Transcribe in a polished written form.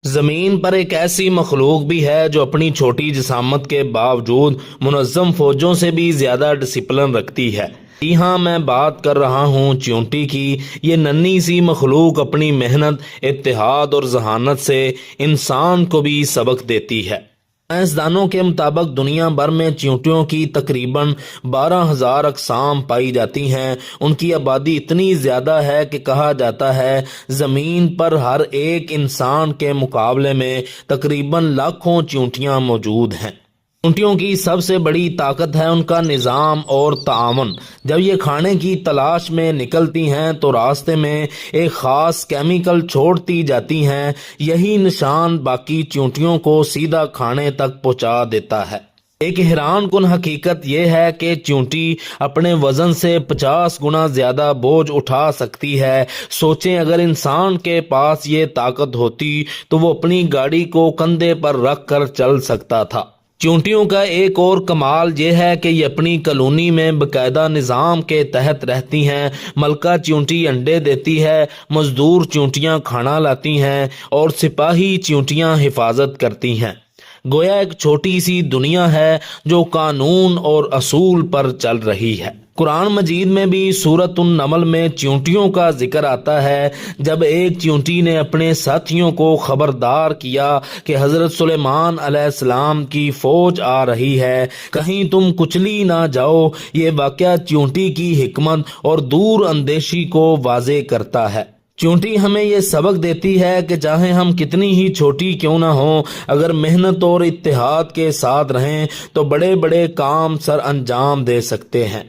زمین پر ایک ایسی مخلوق بھی ہے جو اپنی چھوٹی جسامت کے باوجود منظم فوجوں سے بھی زیادہ ڈسپلن رکھتی ہے۔ جی ہاں، میں بات کر رہا ہوں چیونٹی کی۔ یہ ننھی سی مخلوق اپنی محنت، اتحاد اور ذہانت سے انسان کو بھی سبق دیتی ہے۔ سائنسدانوں کے مطابق دنیا بھر میں چیونٹیوں کی تقریباً 12,000 اقسام پائی جاتی ہیں۔ ان کی آبادی اتنی زیادہ ہے کہ کہا جاتا ہے زمین پر ہر ایک انسان کے مقابلے میں تقریباً لاکھوں چیونٹیاں موجود ہیں۔ چیونٹیوں کی سب سے بڑی طاقت ہے ان کا نظام اور تعاون۔ جب یہ کھانے کی تلاش میں نکلتی ہیں تو راستے میں ایک خاص کیمیکل چھوڑتی جاتی ہیں۔ یہی نشان باقی چیونٹیوں کو سیدھا کھانے تک پہنچا دیتا ہے۔ ایک حیران کن حقیقت یہ ہے کہ چیونٹی اپنے وزن سے 50 گنا زیادہ بوجھ اٹھا سکتی ہے۔ سوچیں اگر انسان کے پاس یہ طاقت ہوتی تو وہ اپنی گاڑی کو کندھے پر رکھ کر چل سکتا تھا۔ چیونٹیوں کا ایک اور کمال یہ ہے کہ یہ اپنی کالونی میں باقاعدہ نظام کے تحت رہتی ہیں۔ ملکہ چیونٹی انڈے دیتی ہے، مزدور چیونٹیاں کھانا لاتی ہیں اور سپاہی چیونٹیاں حفاظت کرتی ہیں۔ گویا ایک چھوٹی سی دنیا ہے جو قانون اور اصول پر چل رہی ہے۔ قرآن مجید میں بھی سورۃ النمل میں چیونٹیوں کا ذکر آتا ہے۔ جب ایک چیونٹی نے اپنے ساتھیوں کو خبردار کیا کہ حضرت سلیمان علیہ السلام کی فوج آ رہی ہے، کہیں تم کچلی نہ جاؤ، یہ واقعہ چیونٹی کی حکمت اور دور اندیشی کو واضح کرتا ہے۔ چیونٹی ہمیں یہ سبق دیتی ہے کہ چاہے ہم کتنی ہی چھوٹی کیوں نہ ہوں، اگر محنت اور اتحاد کے ساتھ رہیں تو بڑے بڑے کام سر انجام دے سکتے ہیں۔